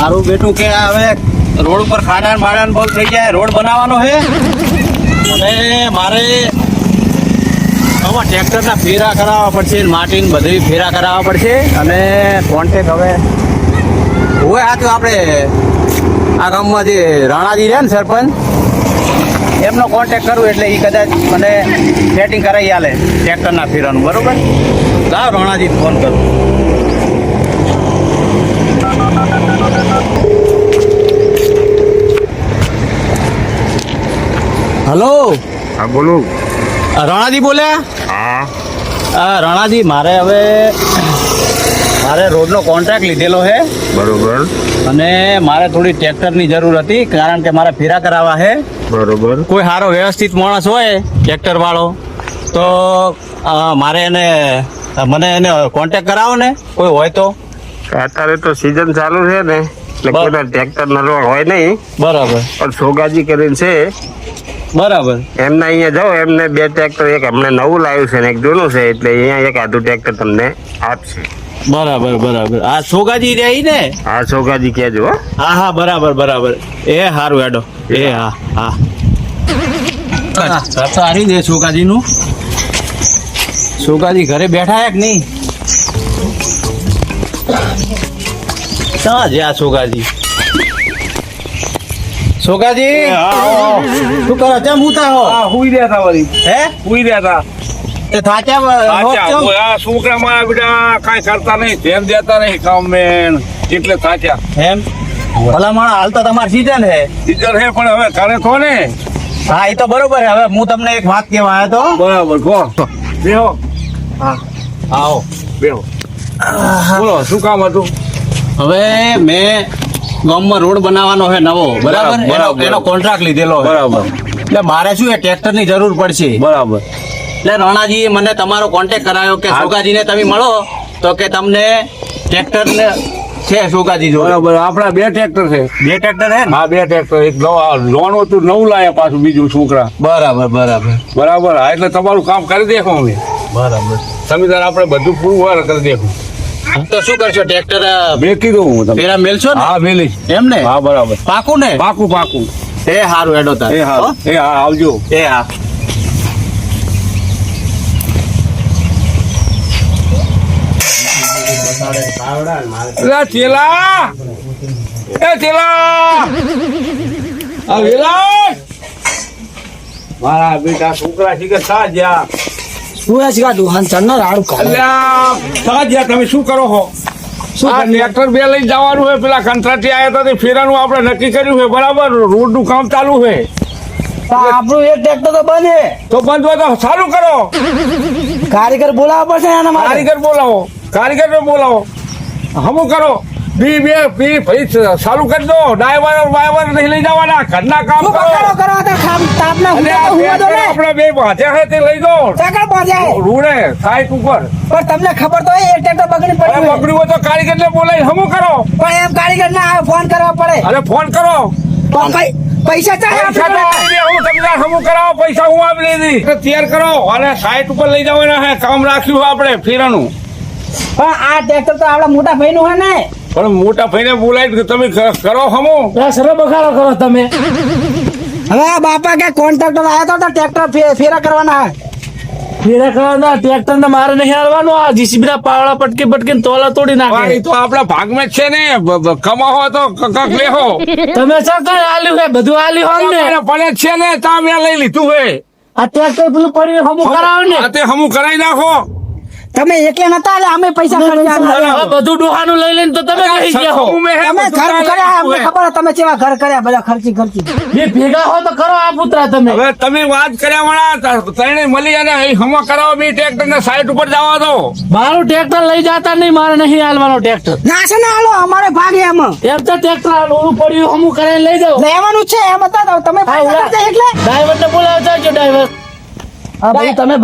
મારું બેટું કે હવે રોડ ઉપર ખાડાન બાડાન બહુ થઈ જાય, રોડ બનાવવાનો છે અને મારે આમાં ટ્રેક્ટરના ફેરા કરાવવા પડશે, માટીને બધી ફેરા કરાવવા પડશે અને કોન્ટેક હવે હોય. આ તો આપણે આ ગામમાં જે રાણાજી રહે ને સરપંચ, એમનો કોન્ટેક કરું એટલે એ કદાચ મને સેટિંગ કરાવી આલે ટ્રેક્ટરના ફેરાનું. બરોબર, લાવ રાણાજીને ફોન કરું. હલો, હા બોલો. રાણાજી બોલ્યા? હા રાણાજી, મારે રોડનો કોન્ટ્રાક્ટ લીધેલો છે બરોબર અને મારે થોડી ટ્રેક્ટરની જરૂર હતી, કારણ કે મારે ફેરા કરાવવા છે. બરોબર. કોઈ સારો વ્યવસ્થિત માણસ હોય ટ્રેક્ટર વાળો તો મારે મને એને કોન્ટેક્ટ કરાવો ને, કોઈ હોય તો. અત્યારે તો સીઝન ચાલુ છે ને એટલે કોઈના ટ્રેક્ટર નરવા હોય નહીં. બરાબર પણ સોગાજી કરીને છે, બરાબર. એમના અહીંયા જાઓ, એમને 2 ટ્રેક્ટર, એક હમણાં નવું લાવ્યું છે ને એક જૂનું છે, એટલે અહીંયા એક આધું ટ્રેક્ટર તમને આપશે. બરાબર બરાબર. આ સોગાજી રહી ને? હા સોગાજી કહેજો. હો હા હા, બરાબર બરાબર. એ સારું હેડો. એ હા હા, સારી દે સોગાજીનું. સોગાજી ઘરે બેઠા હે કે નહીં? ક્યાં છે આ સોગાજી? સોગાજી, શું કરો? કેમ ઉતા હો? હુઈ રહ્યા હતા વળી. હે, હુઈ રહ્યા હતા. તે થાચ્યા થાચ્યા. આ છોકરા મારા બેટા કાંઈ કરતા નહીં, ધ્યાન દેતા નહીં કામ મેન, એટલે થાચ્યા. એમ ભલામણ હાલ તો તમારી સીઝન છે. ટીચર હે પણ હવે કરે તો ને. હા, એ તો બરોબર છે. હવે હું તમને એક વાત કહેવા આવ્યો તો. બરાબર, કહો. બેહો. હા, આવો. બેહો. બોલો, શું કામ હતું? હવે મેં ગામમાં રોડ બનાવવાનો છે નવો, બરાબર? એનો કોન્ટ્રાક્ટ લીધેલો છે. બરાબર એટલે મારે શું એ ટ્રેક્ટરની જરૂર પડશે. બરાબર. એટલે રાણાજીએ મને તમારો કોન્ટેક્ટ કરાયો કે સોગાજીને તમે મળો તો કે તમને ટ્રેક્ટર ને છે સોગાજી જોડે. બરાબર, આપણા 2 ટ્રેક્ટર છે. 2 ટ્રેક્ટર છે ને? હા 2 ટ્રેક્ટર. એક લોન હતું, નવું લાયા પાછું બીજું છોકરા. બરાબર બરાબર બરાબર. હા, એટલે તમારું કામ કરી દેખો અમે. બરાબર. તમે તાર આપણે બધું પૂરું વાર કરી દેખો. તો શું કરશો? ટ્રેક્ટર મેકી દઉં હું તમને. ફેરા મેલશો ને? હા મેલી. એમ ને? હા બરાબર. પાકું ને? પાકું પાકું. એ સારું હેડો તાર. એ હા, એ હા, આવજો. એ હા. ચેલા, એ ચેલા, આ વેલા મારા બેટા છોકરા શીખે સાજ્યા. અલ્યા સાજ્યા, તમે શું કરો છો? આ ટ્રેક્ટર 2 લઈ જવાનું હોય. પેલા કંટ્રાટી આવ્યા હતા તે ફેરાનું આપણે નક્કી કર્યું છે. બરાબર, રોડ નું કામ ચાલુ છે. આપણું એક ટ્રેક્ટર તો બને તો બંધ હોય તો ચાલુ કરો. કારીગર બોલાવવા પડશે એના માટે. કારીગર બોલાવો, કારીગર બોલાવો. હમું કરો. ભાઈ ચાલુ કરી દો. ડ્રાઈવર નહીં લઈ જવાના, ઘરના કામ શું કરો. કરો તો તાપના અલ્યા, હુવા દો ને. આપણે 2 ભાજ્યા છે તે લઈ દો. સાકર પહોંચાય. રૂડે સાઈટ ઉપર. પણ તમને ખબર તો હોય એક ટ્રેક્ટર બગડી પડ્યું હોય. પકડ્યું હોય તો કારીગર ને બોલાવી હમું કરો. પણ એમ કારીગર ના આવે, ફોન કરવા પડે. અરે ફોન કરો. પણ પૈસા ચાહે પૈસા તો આપી દે, હું તમને હમું કરાવો. પૈસા હું આપી દીધી. તૈયાર કરો અને સાઈટ ઉપર લઈ જવાના છે. કામ રાખ્યું આપણે ફેરાનું. પણ આ ટ્રેક્ટર તો આપડા મોટા ભાઈ નું હોય ને. પણ મોટા ભાઈને બોલાવી તમે કરો હમું. સરો બખાડો કરો તમે. હવે આ બાપા કે કોન્ટ્રાક્ટર આવ્યો તો ટ્રેક્ટર ફેરા કરવાના હોય. ફેરા કરવાના ટ્રેક્ટર ને મારે નહીં હાલવાનું. આ જીસીબી ના પાવડા પટકી પટકી તોલા તોડી પણ નાખે. એ તો આપણા ભાગમાં જ છે ને. કમાવો તો કક લેહો. તમે શું કઈ આલ્યું છે? બધું આલ્યું હોય ને. પડે છે ને તા મેં લઈ લીધું હે. આ ટ્રેક્ટર પેલું પડ્યું હમું કરાવો ને. આ તે હમું કરાવી નાખો. તમે એકલા નતા એટલે અમે પૈસા ખર્ચ્યા. બધું ડોહાનું લઈ લઈને તો તમે કહી ગયા હો. હમું હે, તમે બધું ઘર કાંઈ કર્યા, અમને લીધું હે. ખબર તમે કેવા ઘર કર્યા, બધા ખર્ચી બે ભેગા હો તો કરો આ પુત્રા તમે. હવે તમે વાત કર્યા વાળા તણે મળી અને અહીં હમો કરાવો. 2 ટ્રેક્ટર ને સાઈડ ઉપર જવા દો. મારું ટ્રેક્ટર લઈ જતા નહીં, મારે નહીં હાલવાનો ટ્રેક્ટર. ના છે ને હાલો, અમારે ભાગે એમ તો ટ્રેક્ટર ઓલું પડ્યું હમું કરાવીને લઈ જાઓ. લેવાનું છે એમ હતા તમે એટલે ડ્રાઈવર ને બોલાવતા જો ડ્રાઈવર. તમે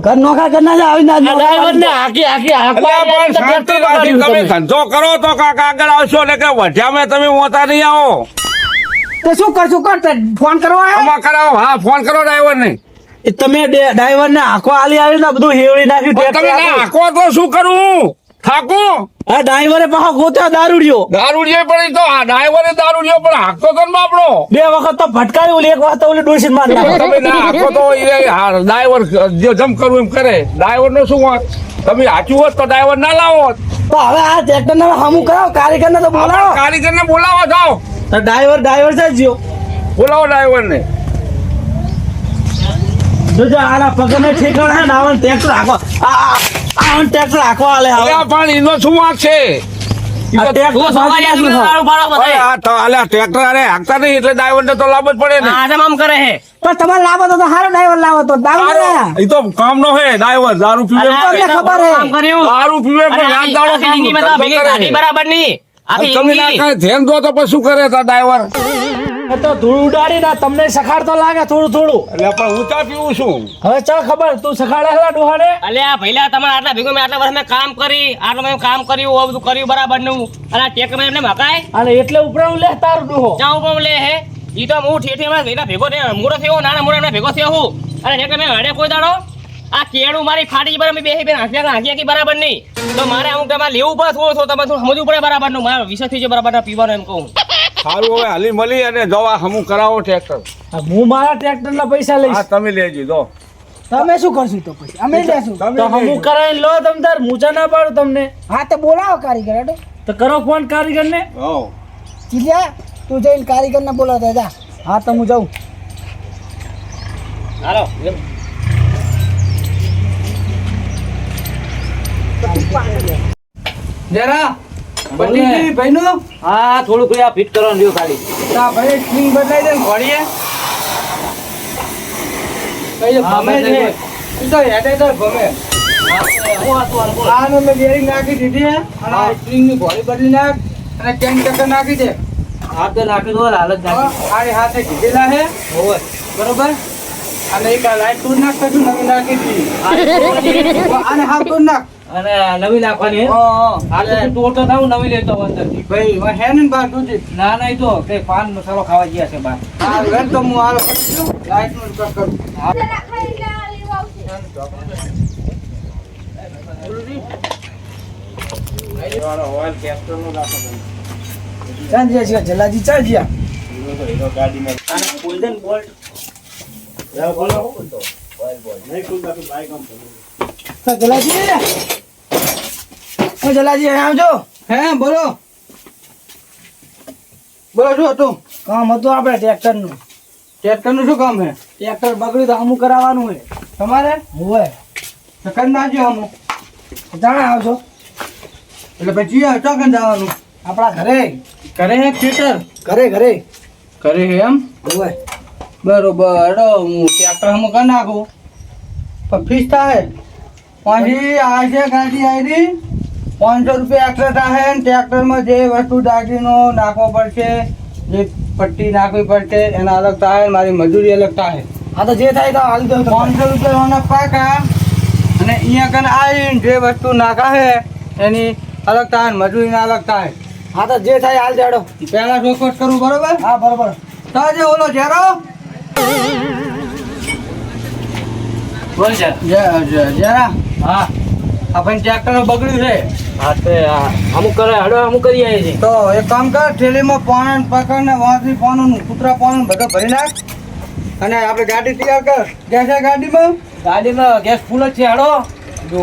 ઘર નોખા કરના આવી ના ડ્રાઈવર ને તમે ધંધો કરો તો કાક આગળ આવશો ને કે વઢિયામાં તમે મોતા નહીં આવો. તો શું કરશું? ફોન કરવા હમો કરાવો. હા ફોન કરો ડ્રાઈવર ને. તમે ડ્રાઈવર ને આખો આલી આવી બધું હેવડી નાખ્યું. તમે આખો તો શું કરું? થાકું આ ડ્રાઈવરે પાછો ગોત્યો દારૂડિયો દારૂડિયો પણ તો આ ડ્રાઈવરે દારૂડિયો પણ હાકતો તો ને આપણો 2 વખત તો ભટકાવી ઓલી એક વાર તો ઓલી ડોશી માર તમે ના હાકો તો ડ્રાઈવર જે જમ કરવું એમ કરે ડ્રાઈવર નો શું વાત તમે સાચું હોત તો ડ્રાઈવર ના લાવો તો હવે આ ટ્રેક્ટર ને હમું કરાવો કારીગર ને તો બોલાવો કારીગર ને બોલાવો જાઓ તો ડ્રાઈવર છે જ્યો બોલાવો ડ્રાઈવર ને જોજો આના પગને ઠેકાણ હે ને આવન ટ્રેક્ટર હાકો આવન ટ્રેક્ટર હાકો આલે હવે આ પણ એનો શું વાત છે ઈ તો ટ્રેક્ટર અરે આ ટ્રેક્ટર અરે હાંકતા નહીં એટલે ડ્રાઈવર ને તો લાભ જ પડે ને પણ તમારે લાવો તો સારો ડ્રાઈવર લાવો તો એ તો કામ નો હે ડ્રાઈવર દારૂ પીવે તમને ખબર હે દારૂ પીવે પણ રાત દાડો તમે ના કાંઈ ધ્યાન દો તો પછી શું કરે તા ડ્રાઈવર તો ધૂળ ઉડાડી ના તમને સખાડ તો લાગે થોડું એટલે પણ ઊંચા પીવું છું હવે ચા ખબર તું સખાડે હલા ડોહાને અલ્યા ભઈલા તમારે આટલા ભેગું મેં આટલા વર્ષ મેં કામ કરી આટલું મેં કામ કર્યું આ બધું કર્યું બરાબર નું અને આ ટેક મેં એમને મકાય અને એટલે ઉપરાણું લે તારું ડોહો ક્યાં ઉપર લે હે ઈ તો હું ઠેઠી માં ભેગા ભેગો થયો મોડો થયો નાના મોડા ભેગો થયો હું અને ટેક મેં હડે કોઈ દાડો આ કેળું મારી ફાટી બરાબર બે બે હાંસિયા કી બરાબર નહીં તો મારે અમુક તમારે લેવું પડે થોડું તમે થોડું સમજવું પડે બરાબર નું મારે વિષય થઈ જાય બરાબર પીવાનું એમ કહું સારું હવે હલી મળી અને દવા હમું કરાવો ટ્રેક્ટર હું મારા ટ્રેક્ટર ના પૈસા લઈશ હા તમે લેજો દો તમે શું કરશું તો પછી અમે લેશું તમે તો હમું કરાવીને લો તમ તાર મૂચા ના પાડું તમને હા તો બોલાવો કારીગર હેડો તો કરો ફોન કારીગર ને હો ચીલિયા તું જઈને કારીગર ને બોલાવતા જા હા તો હું જાઉં હાલો જરા પટ્ટી ભાઈનું હા થોડું કોઈ આ ફિટ કરવાનું રહ્યો ખાલી તા ભાઈ સ્પ્રિંગ બદલાઈ દે ને ઘોડીએ કઈ હા, ગમે છે બદલાઈ ઈ તો હેડે તો ગમે આનો મેં બેરિંગ નાખી દીધી હે અને આ સ્પ્રિંગ ની ઘોડી બદલી નાખ અને ચેન ચક્કર નાખી દે હા તો નાખી દો હાલત નાખી આ હાથે કીધેલા હે હોય બરોબર અને એક આ લાઈટ ટૂર નાખ કશું નવી નાખી દીધી આને હાફ ટૂર નાખ અને નવી નાખવાની હે? હા હા તો તું તોડતો થાવ નવી લેતો અંદરથી ભાઈ હે ને બાર દૂધી ના ના ઈ તો તે પાન મસાલો ખાવા ગયા છે બહાર હા વેલ તો હું હાલ પકડ્યું લાઈટ નું ચેક કરું ચાલ જ્યા જલાજી ચાલ જ્યા જલાજી જલાજી આવજો હે બોલો બોલો શું હતું કામ હતું આપણે ટ્રેક્ટરનું શું કામ છે ટ્રેક્ટર બગડ્યું તો હમું કરાવવાનું છે તમારે હોય તો કરી નાખજો હમું જાણે આવશો એટલે પછી ચોકન જવાનું આપણા ઘરે ઘરે થિયેટર ઘરે ઘરે એમ હોય બરોબર હેડો હું ટ્રેક્ટર હમું કરી નાખું પણ ફીસ થાય પછી આ છે ગાડી આવી 500 રૂપિયા એક્સ્ટ્રા થાય ને ટ્રેક્ટરમાં જે વસ્તુ દાગીનો નાખવો પડશે જે પટ્ટી નાખવી પડશે એના અલગ થાય મારી મજૂરી અલગ થાય હા તો જે થાય તો હાલ દો 500 રૂપિયા પાકા અને અહીંયા કને આવીને જે વસ્તુ નાખા એની અલગ થાય ને મજૂરીના અલગ થાય હા તો જે થાય હાલ દેડો પહેલા ચોખવટ કરવું બરોબર હા બરોબર તો જે ઓલો જેરો બોલ છે જરા હા આપણે ટ્રેક્ટર બગડ્યું છે હા તે અમુક કરે હડો અમુક કરી આવી છે તો એક કામ કર થેલીમાં પાન પકડ ને વાંસી પાનું કૂતરા પાનું બધું ભરી નાખ અને આપણે ગાડી તૈયાર કર ગેસ છે ગાડીમાં ગાડીમાં ગેસ ફૂલ જ છે હડો જો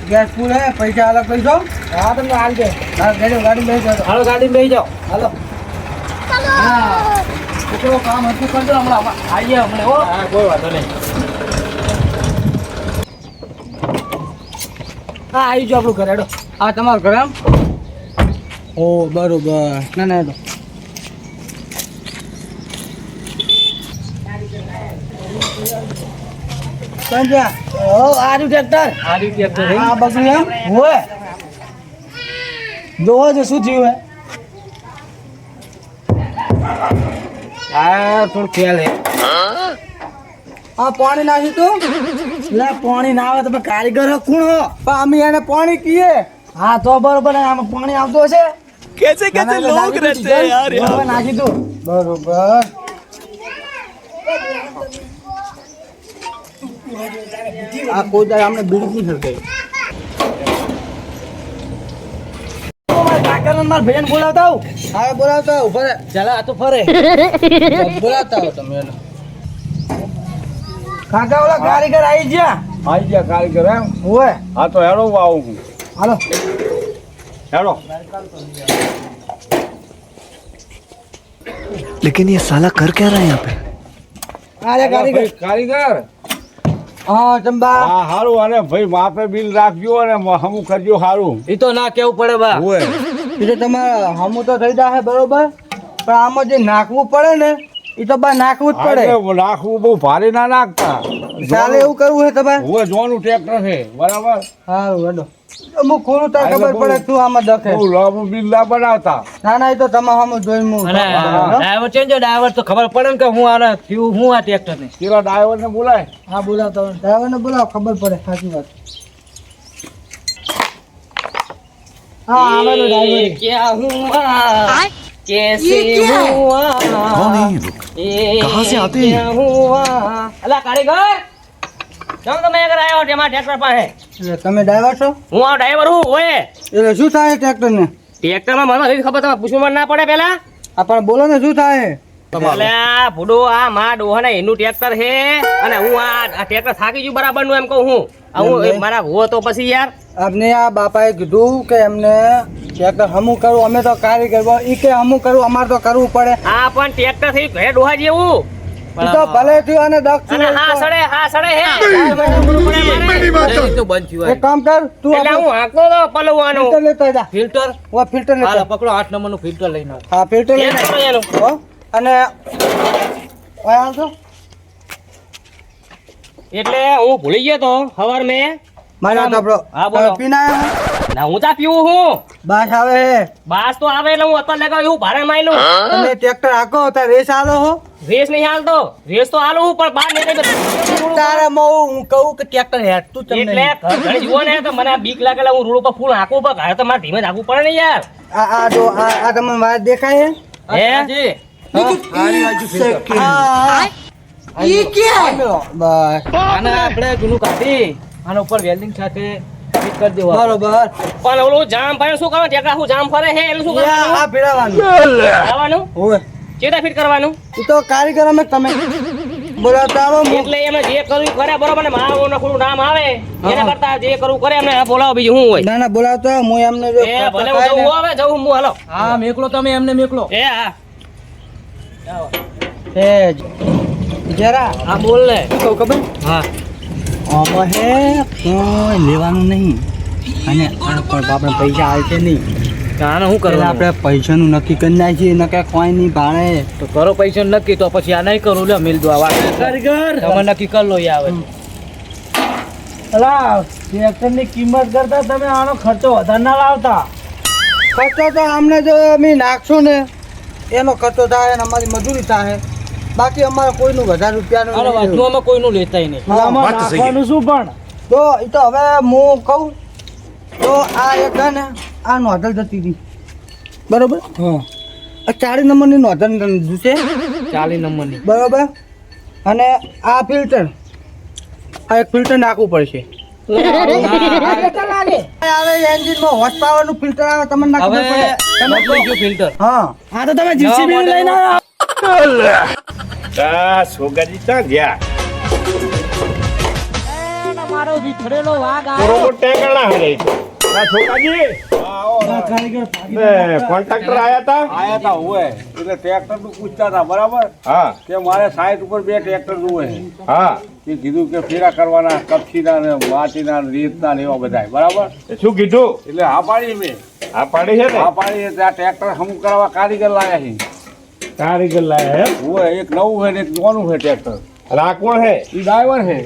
ગેસ ફૂલ હે પૈસા અલગ પૈસો હા તમને હાલ દે હા ગાડી બેસી જાઓ હાલો ગાડીમાં બેસી જાઓ હાલો હા કેટલો કામ હતું કરજો હમણાં આવીએ હમણાં હો હા કોઈ વાંધો નહીં હા આવી જાઓ આપણું ઘર હેડો હા તમારું ઘર એમ ઓ બરોબર ના ના હેડો સંજ્યા ઓ આર્યું ટ્રેક્ટર આરી ટ્રેક્ટર હા બગડ્યું એમ હોય જોવો છે શું થયું હે આ થોડું ખ્યાલ હે હા પાણી નાખ્યું તું લે પાણી ના આવે તમે કારીગર હો કોણ હો પણ અમે એને પાણી પીએ હા તો બરોબર આમાં પાણી આવતું હશે કેસે લોગ રહેતે યાર બરોબર નાખી દઉં બરોબર આ કોઈ દાડે આપણે બીડી નહીં ખરકાય ને મારા ભાઈને બોલાવતા આવું. હા બોલાવતા આવું ફરે. ચાલો આ તો ફરે. બોલાવતા આવો તમે એને. કાકા ઓલા કારીગર આવી ગયા. આઈ ગયા કારીગર એમ ઓય હા તો હેડો આવું હું હાલો. હેડો लेकिन ये साला कर क्या रहा है यहाँ पे? અરે કારીગર. કારીગર હા ચંબા. હા હારું અને ભાઈ માપે બિલ રાખજો અને હમું કરજો હારું એ તો ના કેવું પડે બા. હોય એ તો તમારે હમું તો થઈ જાય બરોબર, પણ આમાં જે નાખવું પડે ને એ તો બા નાખવું જ પડે. રાખવું બહુ ભારે ના નાખતા ચાલે એવું કરવું છે તમારે. હોય જોનું ટ્રેક્ટર છે બરાબર હા હેડો. અમુક ખોલું તો ખબર પડે શું આમાં દખે. બહુ લાંબુ બિલ ના બનાવતા ના ના એ તો તમે હમું જોઈ હું. ડ્રાઈવર ચેન્જ ડ્રાઈવર તો ખબર પડે ને કે હું આને થયું હું આ ટ્રેક્ટર ને. પેલા ડ્રાઈવરને બોલાય હા બોલાવતો ડ્રાઈવરને બોલાવો ખબર પડે સાચી વાત. હા આવેલો ડ્રાઈવર. क्या हुआ कैसे हुआ कौन है ये लोग? कहाँ से आते हैं? क्या हुआ અલા કારીગર કેમ તમે આગળ આવ્યો તેમાં ટ્રેક્ટર પાસે એટલે તમે ડ્રાઈવર છો? હું આ ડ્રાઈવર હું ઓય એટલે શું થાય ટ્રેક્ટર ને? ટ્રેક્ટરમાં મને નથી ખબર તમે પૂછવું ના પડે પેલા આ પણ બોલો ને શું થાય? એટલે આ ભૂડો આ માં ડોહા ને એનું ટ્રેક્ટર છે અને હું આ ટ્રેક્ટર થાકી ગયું બરાબર નું એમ કહું હું હું મારા ભૂવો તો પછી યાર આપને આ બાપાએ કીધું કે એમને ટ્રેક્ટર હમું કરું, અમે તો કારીગર ઈ કે હમું કરું અમારે તો કરવું પડે. આ પણ ટ્રેક્ટર થઈ ઘરે ડોહા જેવું ઈ તો ભલે થયું અને દક્ષ અને હા સડે હે એક કામ કર તું એટલે હું હાંકતો તો પલવવાનું ફિલ્ટર લેતા જા. ફિલ્ટર ઓ ફિલ્ટર લેતા પકડો 8 નંબર નું ફિલ્ટર લઈને આવો. હા ફિલ્ટર કેમ લેતા કરો એનું? હો અને ઓય આવજો. એટલે હું ભૂલી ગયો તો હવાર મેં મારા તબરો હા, બોલો. પીના ના હું ચા પીવું હું બાસ આવે હે. બાસ તો આવે એટલે હું અત્યારે લગાવ્યું ભારે માયલું તમે ટ્રેક્ટર હાકો તો રેસ આલો હો. રેસ નહીં હાલતો રેસ તો હાલું હું પણ બહાર નીકળી તારે હું કહું કે ટ્રેક્ટર હેઠતું તમને એટલે ઘર ઘરે જુઓ ને તો મને આ બીક લાગે એટલે હું રોડ ઉપર ફૂલ હાંકું પણ ઘરે તો મારે ધીમે જ હાંકવું પડે ને યાર આ જો આ તમને વાત દેખાય હે? હે ઈ કે બસ આને આપણે જૂનું કાઢી આના ઉપર વેલ્ડિંગ સાથે ફિટ કરી દેવા. બરોબર. પણ ઓલું જામ ફરે શું કરવાનું ટેકરા શું જામ ફરે હે એનું શું આ કરવાનું ભેળાવાનું આવવાનું ઓય ચેતા ફિટ કરવાનું ઈ તો કારીગર અમે તમે બોલાવતા આવો હું એટલે એમને જે કરવું એ કરે બરોબર ને મારું નખરું નામ આવે એના કરતા જે કરવું કરે એમને બોલાવો બીજું શું હોય ના ના બોલાવતા આવો. હું એમને જો એ ભલે હું જવું આવે જવું હું હાલો હા મેકલો તમે એમને મેકલો. એ હા એ જરા હા બોલ લે. શું કહું ખબર? હા આમાં હે કોઈ લેવાનું નહીં અને આ પણ આપણે પૈસા આવશે નહીં. આને શું એટલે કરવાનું? આપણે પૈસાનું નક્કી કરી નાખીએ ન કે કોઈ નહીં ભાડે. તો કરો પૈસા નક્કી તો પછી આ નહીં કરું લે મિલ દો આ વાત કારીગર તમે નક્કી કરી લો યાર હવે. અલા ટ્રેક્ટરની કિંમત કરતા તમે આનો ખર્ચો વધારે ના લાવતા. ખર્ચો તો અમને જો અમે નાખશું ને એનો ખર્ચો થાય અને અમારી મજૂરી થાય, બાકી અમારે કોઈનું વધારે રૂપિયાનું આનો નહીં. વાંચનું અમે કોઈનું લેતાય નહીં. આમાં વાત તો સહી. નાખવાનું શું પણ તો એ તો હવે હું કહું તો આ એક છે ને આ નોંધલ જતી હતી બરોબર. આ 40 નંબરની નોંધલ છે 40 નંબરની. બરોબર. અને આ ફિલ્ટર આ એક ફિલ્ટર નાખવું પડશે. આવે એન્જિનમાં હોર્સ પાવર નું ફિલ્ટર આવે તમને ના ખબર હવે પડે. બદલી ગયું ફિલ્ટર. હા હા તો તમે જીસીબી લઈને આ છોકરી ક્યાં ગયા બરોબર ટેકણા હરે આ છોકરાજી કોન્ટ્રાક્ટર આયા હતા આયા તા હોય એટલે ટ્રેક્ટર નું પૂછતા હતા બરાબર હા કે મારે સાઈડ ઉપર 2 ટ્રેક્ટર જોવે હા કે કીધું કે ફેરા કરવાના કપચીના ને માટીના ને રેતના ને એવા બધા બરાબર એ શું કીધું એટલે હા પાડી મેં આ પાડી છે ને હા પાડી એટલે આ ટ્રેક્ટર હમું કરવા કારીગર લાયા છે. કારીગર લાયા હે હોય એક નવું હોય ને એક જૂનું હોય ટ્રેક્ટર. અને આ કોણ હે એ ડ્રાઈવર છે.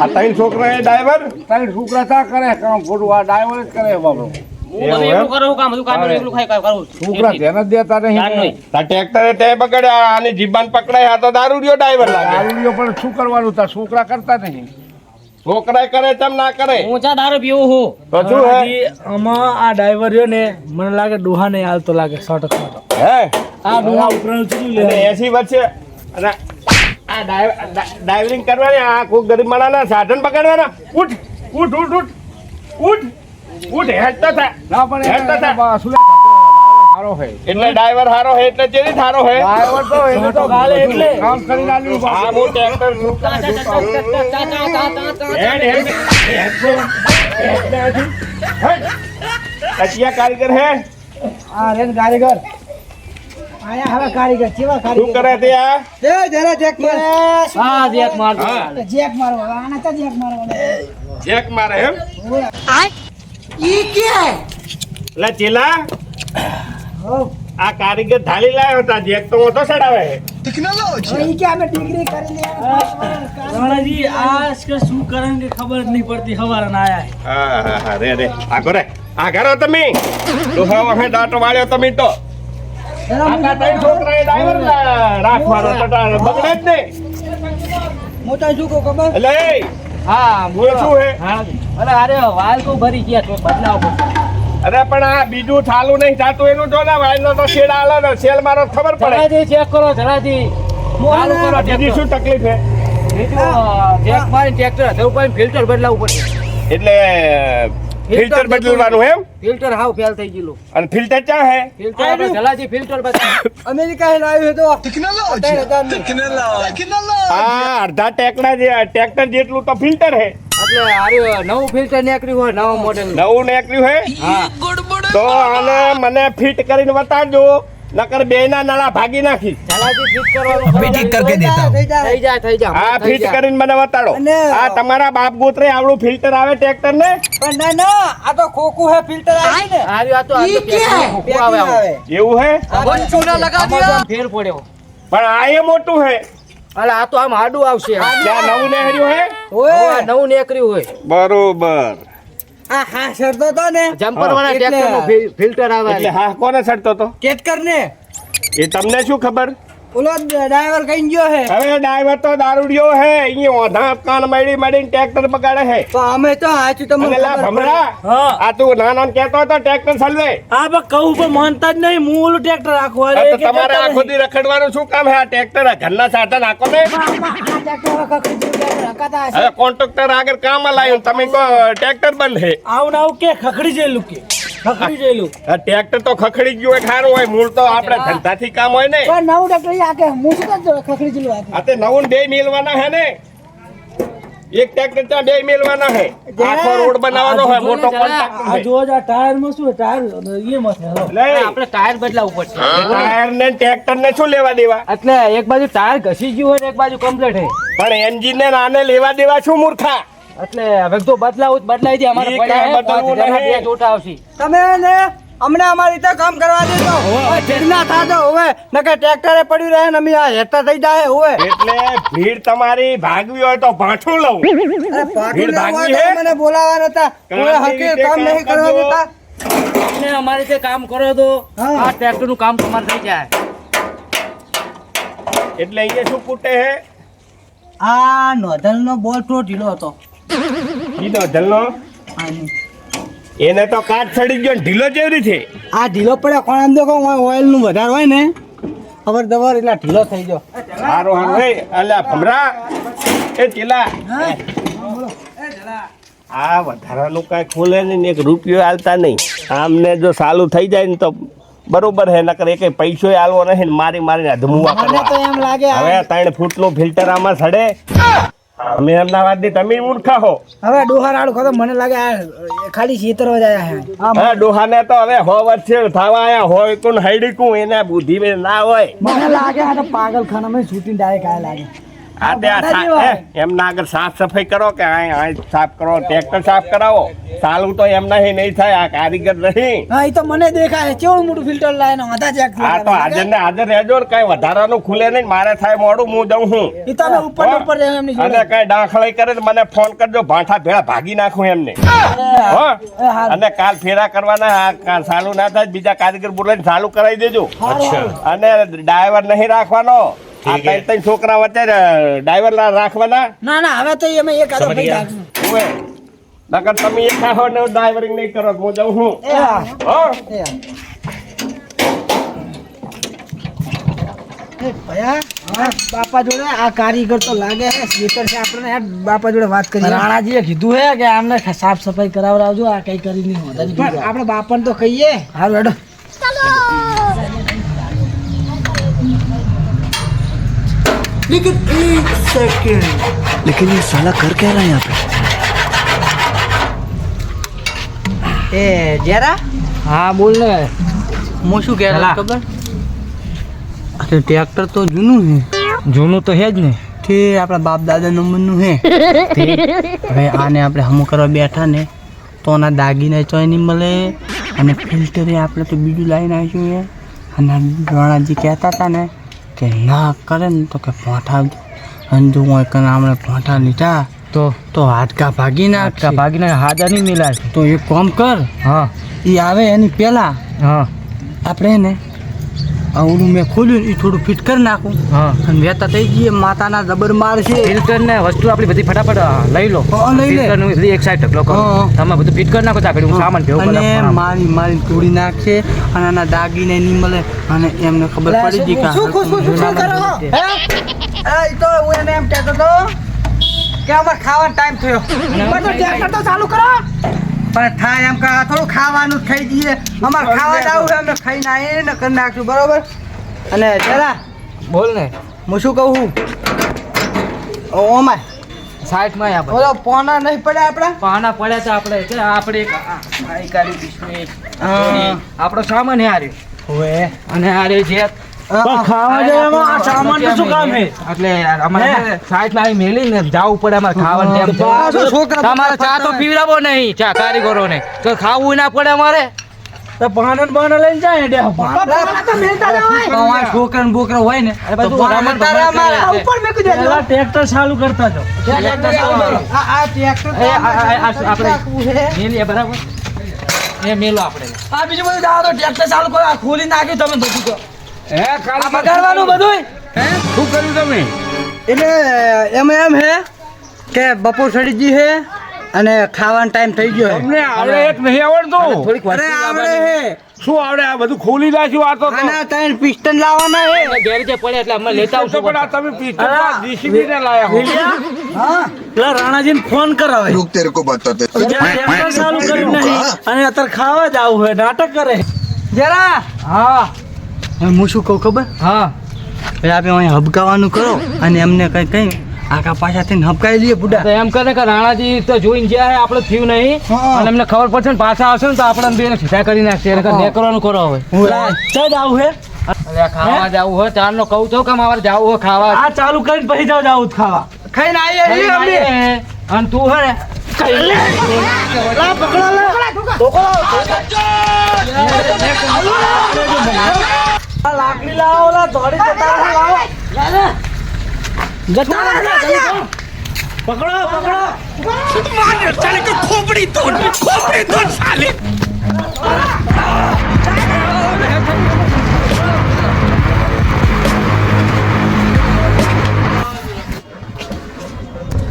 આ 3 છોકરા હે ડ્રાઈવર 3 છોકરા ચા કરે કામ ખોટું, આ ડ્રાઈવર જ કરે બાબરો. હું બધું એકલું કરું કામ બધું કામ એકલું ખાઈ કરું છોકરા ધ્યાન જ દેતા ધ્યાન નહીં. નહીં. આ ટ્રેક્ટરે તે બગડ્યા આની જીબાન પકડાય આ તો દારૂડિયો ડ્રાઈવર લાગે દારૂડિયો પણ શું કરવાનું તાર છોકરા કરતા નહીં. છોકરાય કરે તેમ ના કરે હું ચા દારૂ પીવું હું તો શું હે આમાં આ ડ્રાઈવર રહ્યો ને મને લાગે ડોહા નહીં હાલતો લાગે 100%. હે આ ડોહા ઉપરાંત શું અને 80 વર્ષે અને આ ડ્રાઇવિંગ કરવાની આ કોઈ ગરીબ માણસના સાધન પકડવાના ઉઠ ઉઠ ઉઠ ઉઠ ઉઠ ઉઠ હેડ તો થા ના પણ હેડ તો થા શું લે હારો હે એટલે ડ્રાઈવર હારો હે એટલે ચેરી થારો હે ડ્રાઈવર તો એને તો ગાલે એટલે કામ કરી આલ્યું આ મો ટ્રેક્ટર કચિયા કારીગર હે આ રેન કારીગર આયા હવે કારીગર કેવા શું કારીગર કરે તે આ દે જરા જેક માર હા જેક માર જેક મારવા આના તો જેક મારવા જેક મારે એમ ઈ કે લે ચેલા હો આ કારીગર ઢાલી લાવ્યો હતા જેક તો મોટો ચડાવે હે ઈ કે અમે ડિગ્રી કરી લે રાણાજી આજ કે શું કરે કે ખબર જ નહીં પડતી હવારે ના આયા હા રે આ ઘરો તમે ડોહા વખે દાંટો વાળ્યો તમે તો આકા તઈ છોકરાએ ડ્રાઈવર રાખવાનો તો બગડે જ નહીં મોટા જુકો ખબર એટલે હા બોલો શું હે હા અરે વાલ કો ભરી ગયા તો બદલાવ પડશે અરે પણ આ બીજું ચાલુ નહીં થાતું એનું જો ને વાયનો તો શેડ આલે ને સેલ મારો ખબર પડે જરાજી ચેક કરો જરાજી ચાલુ કરો બીજી શું તકલીફ હે ચેક મારી ટ્રેક્ટર હતે ઉપર ફિલ્ટર બદલાવવું પડશે એટલે ફિલ્ટર બદલવાનું એમ ફિલ્ટર હાવ ફેલ થઈ ગયેલું અને ફિલ્ટર ચા હે ફિલ્ટર આપણે જલાજી ફિલ્ટર બદલાવ અમેરિકા એ લાવ્યું તો ટેકનોલોજી આ અડધા ટ્રેક્ટર જેટલું તો ફિલ્ટર હે એટલે આરે નવું ફિલ્ટર નીકળ્યું હોય નવા મોડેલ નવું નીકળ્યું હે તો આને મને ફિટ કરીને બતાડજો નકર બે ના નળા ભાગી નાખી જલાજી ફિટ કરવાનું अभी ठीक करके देता हूँ થઈ જાય આ ફિટ કરીને મને બતાડો આ તમારા બાપ ગોત્રે આવડું ફિલ્ટર આવે ટ્રેક્ટર ને પણ ના ના આ તો ખોખું હે ફિલ્ટર આવી ને આ તો પેકિંગ આવે એવું હે ફેર પડ્યો પણ આ એ મોટું હે અલે આ તો આમ આડું આવશે ત્યાં નવું નેહર્યું હે ઓય નવું નીકળ્યું હોય બરોબર આ હા શરતો તો ને જમ્પર વાળા એટલે- ટ્રેક્ટર નું ફિલ્ટર આવે એટલે હા કોને સડતો તો કેટકર ને એ તમને શું ખબર ઓલો ડ્રાઈવર કઈ ગયો હે હવે ડ્રાઈવર તો દારૂડિયો હે અહીંયા ઓઢા કાન મળી ટ્રેક્ટર બગાડે હે તો અમે તો હાચું તમને અને લા ખબર ભમરા હા. આ તું નાના કહેતો હતો ટ્રેક્ટર સલવે આ પણ કહું પણ માનતા જ નહીં હું ઓલું ટ્રેક્ટર રાખવા તો તમારે આખો દી રખડવાનું શું કામ હે આ ટ્રેક્ટર ઘરના સાધન આખો ને હવે કોન્ટ્રાક્ટર આગળ કામ લાવ્યું તમે કહો ટ્રેક્ટર બંધ હે આવું ને આવું કે ખખડી જેલું કે ખખડી જેલું આ ટ્રેક્ટર તો ખખડી ગયું હોય ખારું હોય મૂળ તો આપણે ધંધાથી કામ હોય ને પણ નવું ડોક્ટર આ કે હું શું કરજો ખખડી જેલું આ આ તે નવું બે મેલવાના હે ને એક ટ્રેક્ટર ત્યાં બે મેલવાના હે આખો રોડ બનાવવાનો હોય મોટો કોન્ટ્રાક્ટર આ જો આ ટાયર માં શું ટાયર એમાં છે આપણે ટાયર બદલાવવું પડશે ટાયર ને ટ્રેક્ટર ને શું લેવા દેવા એટલે એક બાજુ ટાયર ઘસી ગયું હોય ને એક બાજુ કમ્પ્લીટ હે પણ એન્જિન ને આને લેવા દેવા શું મૂર્ખા એટલે હવે તો બદલાઈ દે અમારે ઈ પડ્યા કાંઈ હે, બદલવું પાંચ હજારના નહીં. બે જોટા આવશે તમે ને અમને અમારી રીતે કામ કરવા દેજો ઠીકના થાજો હવે નકર ટ્રેક્ટરે પડ્યું રહે ને અમે આ હેઠા થઈ જાય હવે એટલે ભીડ તમારી ભાગવી હોય તો ભાઠું લઉં અરે પાટી ભીડ ના હોય ભાગવી તો હે? મને બોલાવા નતા કોઈ કામની હકે રીતે કામ કામ નહીં કરવા કરજો. દેતા ને અમારી રીતે કામ કરો તો હા. આ ટ્રેક્ટર નું કામ તમારે થઈ જાય એટલે અહીંયા શું કૂટે હે આ નોધલનો બોલ થોડો ઢીલો હતો કીધો જલ્લો એને તો કાચ ચડી ગયો ને ઢીલો જેવડી છે આ ઢીલો પડે કોણ આમ દેખો ઓઇલ નું વધારે હોય ને ખબર દબર એટલે ઢીલો થઈ ગયો હારો હારો રે અલ્યા ભમરા એ ચીલા આ વધારાનું કાંઈ ખોલે નહીં ને એક રૂપિયો આલતા નહીં આમને જો સાલું થઈ જાય ને તો બરોબર હે નકર એક પૈસો આલવો નહીં ને મારી મારીને અધમુવા મને તો કરવા એમ લાગે હવે 3 ફૂટનું ફિલ્ટર આમાં સડે અમે અમદાવાદની તમે મૂર્ખા હો હવે ડોહા રાડું ખતો મને લાગે આ ખાલી છેતરવા જાય હે હા ડોહાને તો હવે 100 વર્ષે થવા આયા હોય કોણ હાઈડી કોણ એને બુદ્ધિ ના હોય મને લાગે આ તો પાગલખાનામાં શૂટિંગ ડાયરેક્ટ આ લાગે આ તે આ એમના આગળ સાફ સફાઈ કરો કે આ સાફ કરો ટ્રેક્ટર સાફ કરાવો ચાલુ તો એમના નહીં થાય આ કારીગર નહીં હા એ તો મને દેખાય કેવડું મોટું ફિલ્ટર લાવીને હતા ચેક આ તો હાજર ને હાજર રહેજો ને કઈ વધારાનું ખુલે નહીં મારે થાય મોડું હું જઉં હું એ તો અમે ઉપર ને ઉપર જઈએ એમની જોડે. અને કઈ દાખલાઈ કરે તો મને ફોન કરજો ભાઠા ભેળા ભાગી નાખું એમને હો હારું. અને કાલ ફેરા કરવાના આ ચાલુ ના થાય બીજા કારીગર બોલાવીને ચાલુ કરાવી દેજો અને ડ્રાઈવર નહીં રાખવાનો આ ત્રણ છોકરા વચ્ચે ડ્રાઈવર રાખવાના ના ના હવે તો અમે એક આદો ભાઈ રાખશું. ઓએ નકર તમે એક ખાઓ ને ડ્રાઈવરિંગ નહીં કરો તો હું જાઉં હું એ હા હો એ હા. એ ભયા હા, બાપા જોડે આ કારીગર તો લાગે હે સ્વેટર છે આપણે યાર બાપા જોડે વાત કરી રાણાજીએ કીધું હે કે આમને સાફ સફાઈ કરાવડાવજો આ કઈ કરી નહીં આપણે બાપાને તો કહીએ હારું હેડો लेकिन एक सेकंड लेकिन ये साला कर क्या रहा है यहाँ पे? ए जरा હા બોલ ને હું શું કહેતો ચલા. ખબર અરે ટ્રેક્ટર તો જૂનું છે જૂનું તો હે જ ને તે આપણા બાપ દાદા નંબરનું છે હવે આને આપણે હમું કરવા બેઠા ને તો ના દાગીના ચોય નહીં મળે અને ફિલ્ટરે આપણે તો બીજું લાવીને આવીશું એ અને રણાજી કહેતા હતા ને કે ના કરે ને તો કે પોઠા અને જો હું આપણે પોઠા લીધા તો હાડકા ભાગી નાખશે ભાગીને હાજર નહીં મિલાય તો એક કામ કર હા એ આવે એની પહેલા હા આપણે ને ઓલું મેં ખોલ્યું ને એ થોડું ફિટ કરી નાખું હા અને વેતા થઈ જઈએ માતાના જબર મારશે ફિલ્ટર ને વસ્તુ આપણી બધી ફટાફટ લઈ લો હા, લઈ લે. ફિલ્ટરનું એક સાઈડ ઢગલો કરો હા. તમે બધું ફિટ કરી નાખો ત્યાં હું સામાન ભેગો અને કરી મારી તોડી નાખશે અને આના દાગીને નહીં મળે અને એમને ખબર પડી ગઈ કે તો હું એને એમ કહેતો હતો કે અમારે ખાવાનો ટાઈમ થયો ટ્રેક્ટર તો ચાલુ કરો પણ થાય એમ કે થોડું ખાવાનું ખાઈ દઈએ અમારે ખાવા જવું છે અમે ખાઈને આવીએ ને કરી નાખશું બરોબર અને જરા બોલ ને હું શું કહું ઓમાય સાઈડમાં આપણે ઓલો પોના નહીં પડે આપડા પાના પડ્યા તો આપણે કે આપણે એક આઈ કાઢી બિસ્કિટ આપણો સામાન હે આરે ઓએ અને આરે જે પણ ખાવા જવામાં આ સામાનનું શું કામ હે? એટલે અમારે સાઈડમાં આવી મેલીને જાવું પડે અમારે ખાવાનું ટાઈમ તો આ તો છોકરા તમારે ચા તો પીવડાવો નહીં ચા કારીગરોને તો ખાવું ના પડે અમારે તો પાનન બાન લઈને જાય ડે પાના તો મેલતા જ હોય છોકરા ને બોકરા હોય ને અરે બધું રમત ભમત કરે. ઉપર મેકી દેજો ટ્રેક્ટર ચાલુ કરતા જો ટ્રેક્ટર ચાલુ કરો આ ટ્રેક્ટર એ આપણે મેલીએ બરાબર એ મેલો આપણે આ બીજું બધું જાવ તો ટ્રેક્ટર ચાલુ કરો આ ખોલી નાખ્યું તમે બધું તો હે કાલે બગાડવાનું બધું હે શું કર્યું તમે એટલે એમ હે કે બપોર સડી ગઈ હે અને ખાવાનો ટાઈમ થઈ ગયો હે તમને આવડે એક નહીં આવડતું થોડીક અરે આવડે હે શું આવડે આ બધું ખોલી નાખ્યું આ તો આના ત્રણ પિસ્ટન લાવવાના હે ઘેર જે પડે એટલે અમે લેતા આવશું પણ આ તમે પિસ્તોલ જીસીબી ને લાયા હો હા પેલા રાણાજીને ફોન કરાવે रुक तेरे को बताते ટ્રેક્ટર ચાલુ કર્યું નહીં અને અત્યારે ખાવા જ આવું હે નાટક કરે જરા હા હું શું કહું ખબર હા એટલે આપણે અહીં હબકાવાનું કરો અને એમને કઈ આખા પાછા થઈને હબકાઈ લઈએ બુડા તો એમ કરે કે રાણાજી તો જોઈને ગયા હે આપણે થયું નહીં હા. અને એમને ખબર પડશે ને પાછા આવશે ને તો આપણે બેને સીધા કરી નાખશે એને હા. કરવાનું કરો હવે ચાલ આવું હે અરે આ ખાવા જવું હોય ચારનો કહું છું કે મારે જવું હોય ખાવા આ ચાલુ કરીને પછી જાવ જાવું ખાવા ખાઈને આવીએ ખાઈને આવીએ. અને તું હે ને લાકડી લાવો લા દોડી જતા લાવો જતા પકડો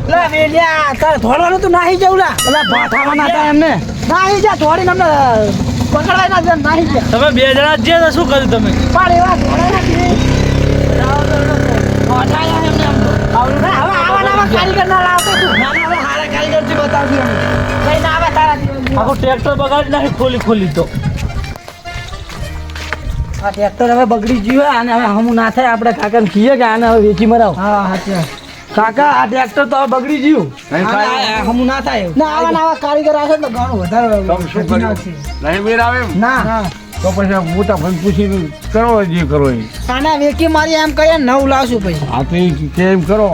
લા વેલિયા તારે ધોડવાનું તો નાહી જવું લા પેલા ભાઠાવાના હતા એમને નાહી જા ધોડીને અમને પકડાય ના નાહી જા તમે બે જણા જે તો શું કર્યું તમે પણ એવા ધોડાય ટ્રેક્ટર બગાડી નાખી ખોલી તો આ ટ્રેક્ટર હવે બગડી ગયું અને હવે હમું ના થાય આપણે કાકા ને કહીએ કે આને હવે વેચી મરાવ હા હાચી કાકા આ ટ્રેક્ટર તો હવે બગડી ગયું હમું ના થાય ના આવા નવા કારીગર આવશે ને તો ઘણું વધારે તમે શું કર્યું નહીં મેર આવે એમ? ના તો પછી આ મોટા ભાઈ પૂછીને કરો જે કરો એ આને વેકી મારી એમ કહીએ નવું લાવશું પછી આ તો એ કેમ કરો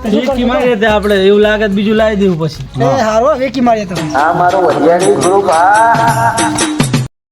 વેકી મારીએ તે આપણે એવું લાગે તો બીજું લાવી દેવું પછી એ હારો વેકી મારીએ તમે આ મારું વરિયાળી ગ્રુપ આ